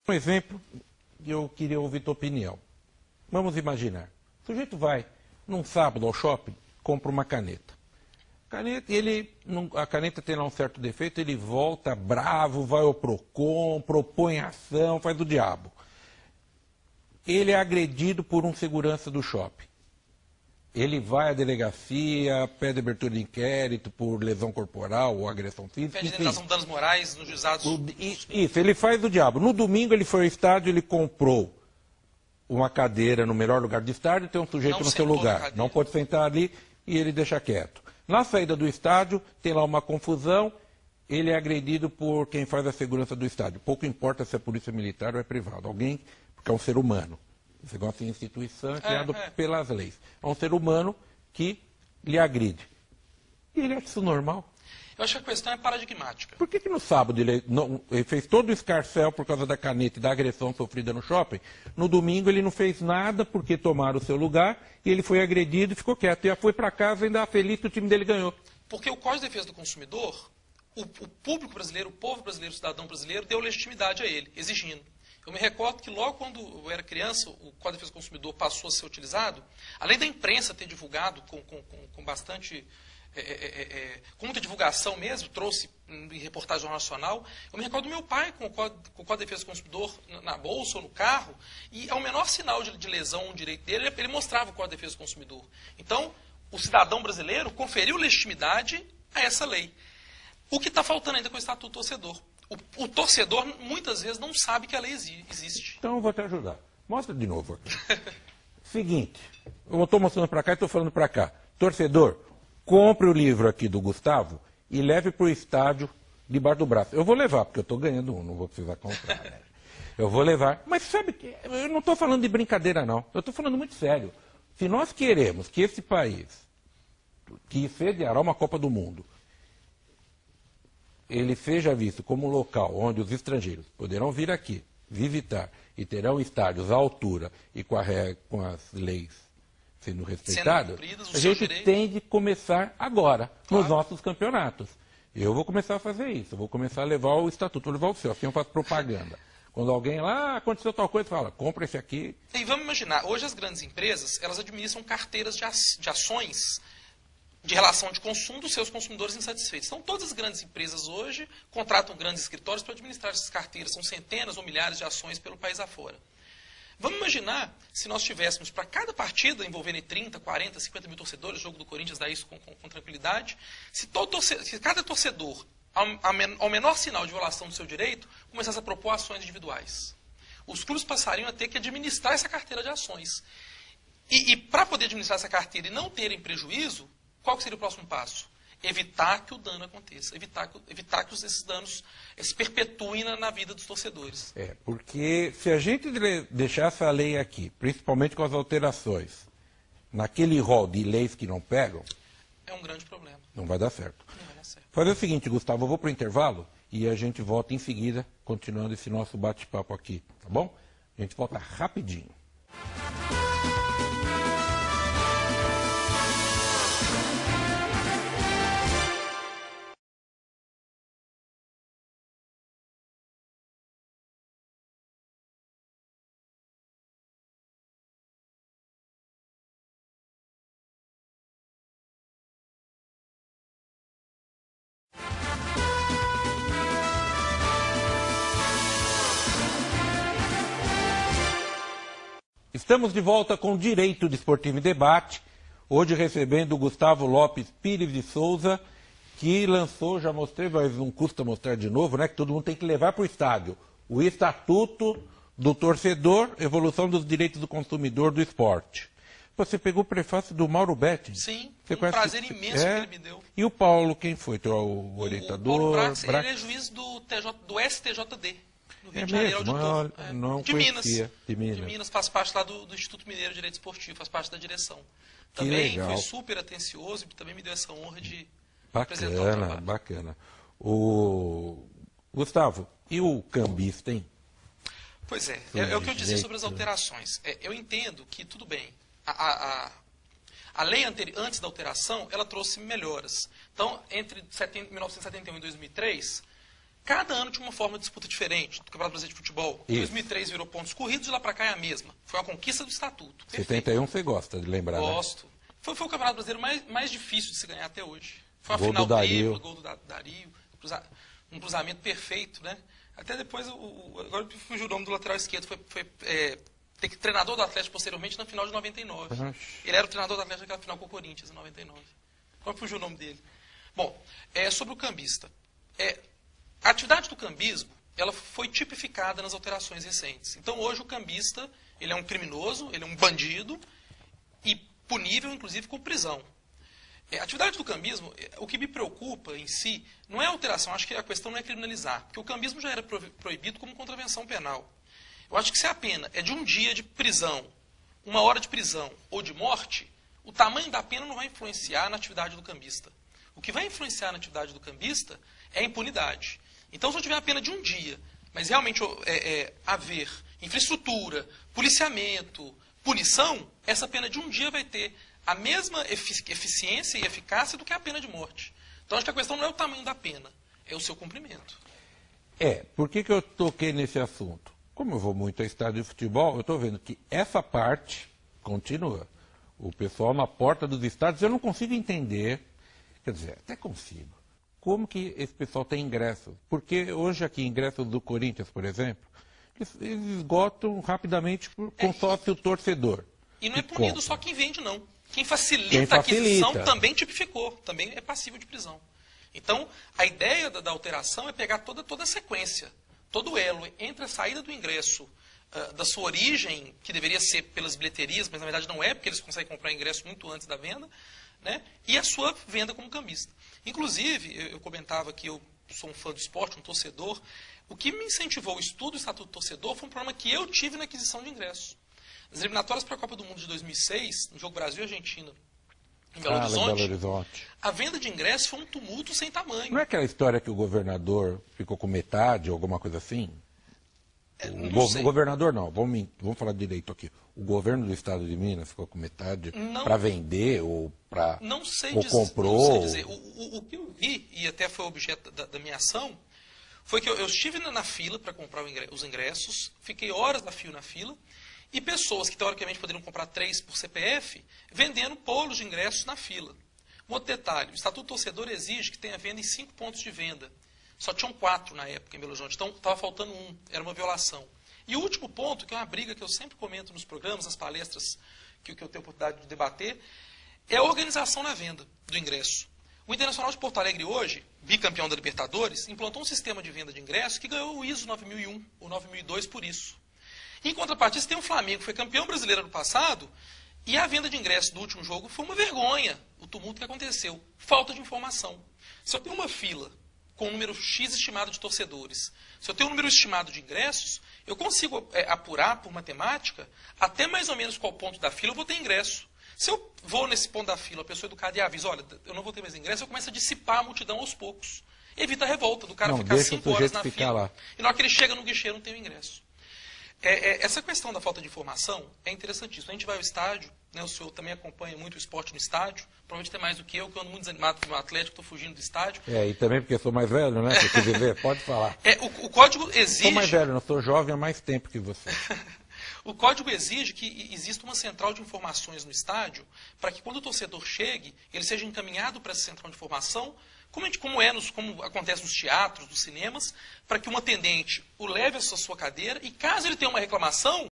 Um exemplo que eu queria ouvir tua opinião. Vamos imaginar. O sujeito vai num sábado ao shopping, compra uma caneta. A caneta tem lá um certo defeito, ele volta bravo, vai ao PROCON, propõe ação, faz o diabo. Ele é agredido por um segurança do shopping. Ele vai à delegacia, pede abertura de inquérito por lesão corporal ou agressão física. Pede indenização de danos morais nos juizados. Isso, ele faz o diabo. No domingo ele foi ao estádio, ele comprou uma cadeira no melhor lugar do estádio, tem um sujeito no seu lugar. Não pode sentar ali e ele deixa quieto. Na saída do estádio, tem lá uma confusão, ele é agredido por quem faz a segurança do estádio. Pouco importa se é polícia militar ou é privado. Alguém, porque é um ser humano. Esse negócio de instituição é criado pelas leis. É um ser humano que lhe agride. E ele acha isso normal. Eu acho que a questão é paradigmática. Por que no sábado ele fez todo o escarcéu por causa da caneta e da agressão sofrida no shopping? No domingo ele não fez nada porque tomaram o seu lugar e ele foi agredido e ficou quieto. E já foi para casa ainda feliz que o time dele ganhou. Porque o Código de Defesa do Consumidor, o público brasileiro, o povo brasileiro, o cidadão brasileiro, deu legitimidade a ele, exigindo. Eu me recordo que logo quando eu era criança, o Código de Defesa do Consumidor passou a ser utilizado, além da imprensa ter divulgado com bastante... com muita divulgação mesmo, trouxe em reportagem do Jornal Nacional. Eu me recordo do meu pai com o Código de Defesa do Consumidor na bolsa ou no carro, e ao menor sinal de lesão ou direito dele, ele mostrava o Código de Defesa do Consumidor. Então, o cidadão brasileiro conferiu legitimidade a essa lei. O que está faltando ainda com o Estatuto do Torcedor? O torcedor, muitas vezes, não sabe que a lei existe. Então, eu vou te ajudar. Mostra de novo aqui. Seguinte, eu estou mostrando para cá e estou falando para cá. Torcedor, compre o livro aqui do Gustavo e leve para o estádio debaixo do braço. Eu vou levar, porque eu estou ganhando um, não vou precisar comprar. Né? Eu vou levar. Mas sabe que eu não estou falando de brincadeira, não. Eu estou falando muito sério. Se nós queremos que esse país, que sediará uma Copa do Mundo, ele seja visto como um local onde os estrangeiros poderão vir aqui, visitar, e terão estádios à altura e com as leis sendo respeitadas, a gente tem de começar agora, nos nossos campeonatos. Eu vou começar a fazer isso, eu vou começar a levar o estatuto, vou levar o seu, assim eu faço propaganda. Quando alguém lá, aconteceu tal coisa, fala, compra esse aqui. E vamos imaginar, hoje as grandes empresas, elas administram carteiras de ações de relação de consumo dos seus consumidores insatisfeitos. Então, todas as grandes empresas hoje contratam grandes escritórios para administrar essas carteiras. São centenas ou milhares de ações pelo país afora. Vamos imaginar se nós tivéssemos para cada partida envolvendo 30, 40, 50 mil torcedores, o jogo do Corinthians dá isso com tranquilidade, se cada torcedor, ao menor sinal de violação do seu direito, começasse a propor ações individuais. Os clubes passariam a ter que administrar essa carteira de ações. E para poder administrar essa carteira e não terem prejuízo, qual que seria o próximo passo? Evitar que o dano aconteça, evitar que esses danos se perpetuem na vida dos torcedores. Porque se a gente deixar essa lei aqui, principalmente com as alterações, naquele rol de leis que não pegam... É um grande problema. Não vai dar certo. Não vai dar certo. Fazer o seguinte, Gustavo, eu vou para o intervalo e a gente volta em seguida, continuando esse nosso bate-papo aqui, tá bom? A gente volta rapidinho. Estamos de volta com Direito Desportivo e Debate, hoje recebendo o Gustavo Lopes Pires de Souza, que lançou, já mostrei, mas não custa mostrar de novo, né, que todo mundo tem que levar para o estádio, o Estatuto do Torcedor, Evolução dos Direitos do Consumidor do Esporte. Você pegou o prefácio do Mauro Betti? Sim, um prazer imenso que ele me deu. E o Paulo, quem foi? O orientador? O Paulo Brax, ele é juiz do STJD. No Rio de Janeiro, auditor. De Minas, faz parte lá do Instituto Mineiro de Direito Esportivo, faz parte da direção. Também foi super atencioso e também me deu essa honra de apresentar o trabalho. Bacana. Gustavo, e o cambista, hein? Pois é o que eu disse sobre as alterações. Eu entendo que, tudo bem, a lei antes da alteração, ela trouxe melhoras. Então, entre 1971 e 2003... cada ano tinha uma forma de disputa diferente do Campeonato Brasileiro de Futebol. Em 2003 virou pontos corridos e lá para cá é a mesma. Foi uma conquista do estatuto. 71 você gosta de lembrar, Gosto. Né? Foi o Campeonato Brasileiro mais difícil de se ganhar até hoje. Foi uma gol final tripla, gol do Dario, um cruzamento perfeito, né? Até depois, agora fugiu o nome do lateral esquerdo, foi treinador do Atlético posteriormente na final de 99. Ele era o treinador do Atlético naquela final com o Corinthians, em 99. Agora fugiu o nome dele. Bom, sobre o cambista. A atividade do cambismo, ela foi tipificada nas alterações recentes. Então, hoje, o cambista, ele é um criminoso, ele é um bandido, e punível, inclusive, com prisão. A atividade do cambismo, o que me preocupa em si, não é a alteração, acho que a questão não é criminalizar, porque o cambismo já era proibido como contravenção penal. Eu acho que se a pena é de 1 dia de prisão, 1 hora de prisão ou de morte, o tamanho da pena não vai influenciar na atividade do cambista. O que vai influenciar na atividade do cambista é a impunidade. Então, se eu tiver a pena de 1 dia, mas realmente haver infraestrutura, policiamento, punição, essa pena de 1 dia vai ter a mesma eficiência e eficácia do que a pena de morte. Então, acho que a questão não é o tamanho da pena, é o seu cumprimento. Por que eu toquei nesse assunto? Como eu vou muito a estádio de futebol, eu estou vendo que essa parte continua. O pessoal na porta dos estádios, eu não consigo entender, quer dizer, até consigo. Como que esse pessoal tem ingressos? Porque hoje aqui, ingressos do Corinthians, por exemplo, eles esgotam rapidamente com sócio torcedor. E não é punido só quem vende, não. Quem facilita a aquisição também tipificou, também é passível de prisão. Então, a ideia da alteração é pegar toda a sequência, todo o elo entre a saída do ingresso, da sua origem, que deveria ser pelas bilheterias, mas na verdade não é, porque eles conseguem comprar ingresso muito antes da venda, né? E a sua venda como cambista. Inclusive, eu comentava que eu sou um fã do esporte, um torcedor. O que me incentivou o estudo do Estatuto do Torcedor foi um problema que eu tive na aquisição de ingressos. Nas eliminatórias para a Copa do Mundo de 2006, no jogo Brasil e Argentina, em Belo Horizonte, a venda de ingressos foi um tumulto sem tamanho. Não é aquela história que o governador ficou com metade, ou alguma coisa assim? O governador não, vamos falar direito aqui. O governo do estado de Minas ficou com metade para vender ou para... Não sei ou dizer, comprou? Não sei dizer. O que eu vi, e até foi objeto da minha ação, foi que eu estive na fila para comprar os ingressos, fiquei horas na fila, e pessoas que teoricamente poderiam comprar 3 por CPF, vendendo polos de ingressos na fila. Um outro detalhe, o Estatuto do Torcedor exige que tenha venda em 5 pontos de venda. Só tinham 4 na época em Belo Horizonte, então estava faltando 1, era uma violação. E o último ponto, que é uma briga que eu sempre comento nos programas, nas palestras que eu tenho a oportunidade de debater, é a organização na venda do ingresso. O Internacional de Porto Alegre hoje, bicampeão da Libertadores, implantou um sistema de venda de ingressos que ganhou o ISO 9001 ou 9002 por isso. Em contrapartida, tem o Flamengo, que foi campeão brasileiro ano passado, e a venda de ingressos do último jogo foi uma vergonha, o tumulto que aconteceu. Falta de informação. Se eu tenho uma fila com um número X estimado de torcedores, se eu tenho um número estimado de ingressos, eu consigo apurar por matemática até mais ou menos qual ponto da fila eu vou ter ingresso. Se eu vou nesse ponto da fila, a pessoa educada e avisa, olha, eu não vou ter mais ingresso, eu começo a dissipar a multidão aos poucos. Evita a revolta do cara ficar 5 horas na fila. Lá. E na hora que ele chega no guichê, não tem o ingresso. Essa questão da falta de informação é interessantíssima. A gente vai ao estádio, né, o senhor também acompanha muito o esporte no estádio, provavelmente tem mais do que eu ando muito desanimado com o meu Atlético, estou fugindo do estádio. E também porque eu sou mais velho, né? Pode falar. O código exige... Sou mais velho, não sou jovem há mais tempo que você. O código exige que exista uma central de informações no estádio, para que quando o torcedor chegue, ele seja encaminhado para essa central de informação, como acontece nos teatros, nos cinemas, para que um atendente o leve à sua cadeira e, caso ele tenha uma reclamação,